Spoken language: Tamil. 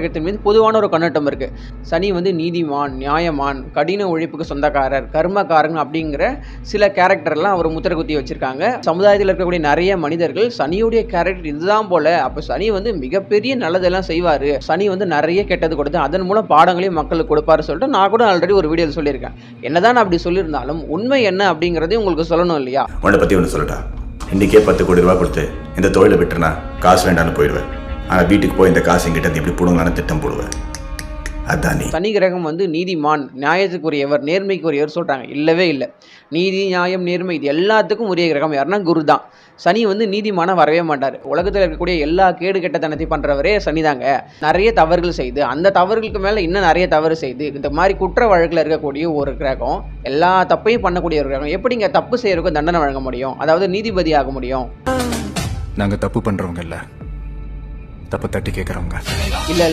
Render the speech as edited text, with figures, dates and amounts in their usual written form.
கிரகத்தின் மீது பொதுவான ஒரு கண்ணோட்டம் இருக்கு. சனி வந்து நீதிமான், நியாயமான், கடின உழைப்புக்கு சொந்தக்காரர், கர்மக்காரன் அப்படிங்கிற சில கேரக்டர்லாம் அவர் முத்திரை குத்தி வச்சிருக்காங்க. சமுதாயத்தில் இருக்கக்கூடிய நிறைய மனிதர்கள் சனியுடைய கேரக்டர் இதுதான் போல, அப்ப சனி வந்து மிகப்பெரிய நல்லதெல்லாம் செய்வாரு, சனி வந்து நிறைய கெட்டது கொடுத்து அதன் மூலம் பாடங்களையும் மக்களுக்கு கொடுப்பாரு சொல்லிட்டு நான் கூட ஆல்ரெடி ஒரு வீடியோ சொல்லியிருக்கேன். என்னதான் நான் அப்படி சொல்லியிருந்தாலும் உண்மை என்ன அப்படிங்கறதையும் உங்களுக்கு சொல்லணும் இல்லையா? உன்னை பத்தி ஒன்று சொல்லட்டா, இன்னைக்கே 10 கோடி ரூபாய் கொடுத்து இந்த தொழிலை விட்டுனா காசு வேண்டான்னு போயிடுவேன். ஆனால் வீட்டுக்கு போய் இந்த காசு எங்கிட்ட எப்படி போடுங்களான்னு திட்டம் போடுவேன். அதான் நீ. சனி கிரகம் வந்து நீதிமான், நியாயத்துக்குரியவர், நேர்மைக்குரியவர் சொல்றாங்க. இல்லவே இல்லை. நீதி, நியாயம், நேர்மை இது எல்லாத்துக்கும் உரிய கிரகம் யாருன்னா குரு தான். சனி வந்து நீதிமான வரவே மாட்டார். உலகத்தில் இருக்கக்கூடிய எல்லா கேடு கெட்டத்தனத்தை பண்றவரே சனி தாங்க. நிறைய தவறுகள் செய்து அந்த தவறுகளுக்கு மேலே இன்னும் நிறைய தவறு செய்து இந்த மாதிரி குற்ற வழக்கில் இருக்கக்கூடிய ஒரு கிரகம், எல்லா தப்பையும் பண்ணக்கூடிய ஒரு கிரகம் எப்படிங்க தப்பு செய்யறதுக்கு தண்டனை வழங்க முடியும்? அதாவது நீதிபதி ஆக முடியும்? நாங்கள் தப்பு பண்ணுறவங்க இல்லை, தப்பு தட்டி கேட்குறவங்க. இல்லை